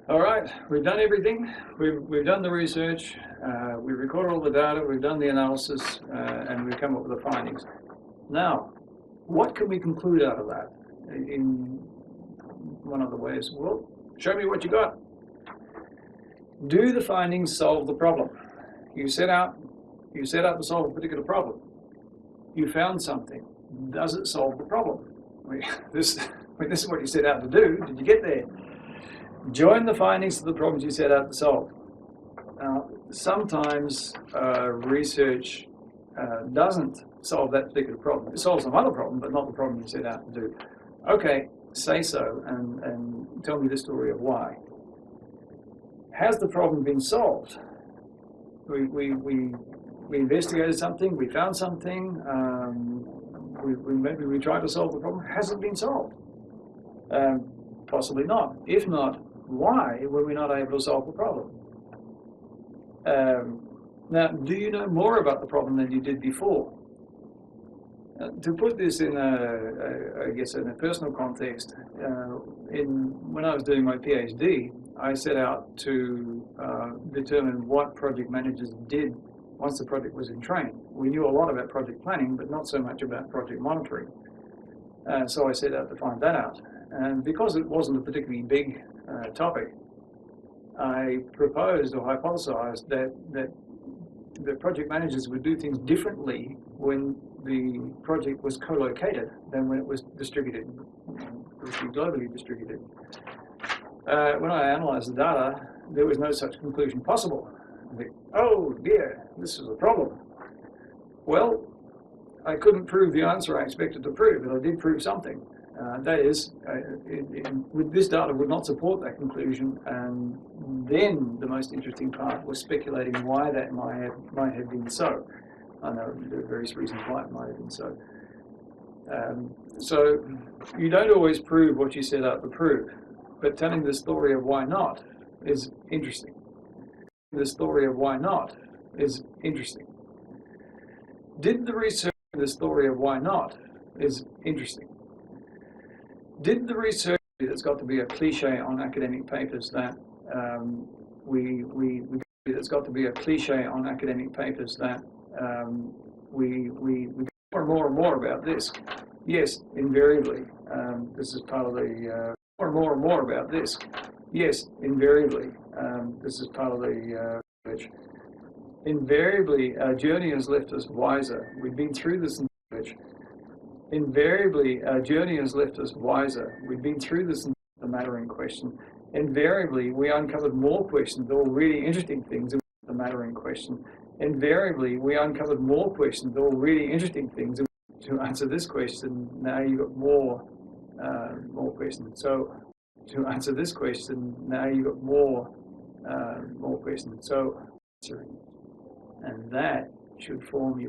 All right, we've done everything. We've done the research. We've recorded all the data. We've done the analysis, and we've come up with the findings. Now, what can we conclude out of that? In one of the ways, well, show me what you got. Do the findings solve the problem? You set out to solve a particular problem. You found something. Does it solve the problem? This is what you set out to do. Did you get there? Join the findings to the problems you set out to solve. Now, sometimes research doesn't solve that particular problem. It solves some other problem, but not the problem you set out to do. Okay, say so, and tell me the story of why. Has the problem been solved? We investigated something, we found something, maybe we tried to solve the problem. Has it been solved? Possibly not. If not, why were we not able to solve the problem? Now, do you know more about the problem than you did before? To put this in I guess in a personal context, when I was doing my PhD, I set out to determine what project managers did once the project was in train. We knew a lot about project planning, but not so much about project monitoring. So I set out to find that out. And because it wasn't a particularly big topic, I proposed or hypothesized that the project managers would do things differently when the project was co-located than when it was distributed, globally distributed. When I analyzed the data, there was no such conclusion possible. I think, oh dear, this is a problem. Well, I couldn't prove the answer I expected to prove, but I did prove something. That is, with this data would not support that conclusion, and then the most interesting part was speculating why that might have been so. I know there are various reasons why it might have been so. So you don't always prove what you set out to prove, but telling the story of why not is interesting. The story of why not is interesting. Did the research the story of why not is interesting. Did the research that's got to be a cliche on academic papers that that's got to be a cliche on academic papers that we more and more about this? Yes, invariably. This is part of the more and more about this. Yes, invariably. This is part of the research. Invariably, our journey has left us wiser. We've been through this in research. Invariably, our journey has left us wiser. We've been through this in the matter in question. Invariably, we uncovered more questions, all really interesting things in the matter in question. Invariably, we uncovered more questions, all really interesting things. To answer this question, now you've got more questions. So, to answer this question, now you've got more questions. So, and that should form your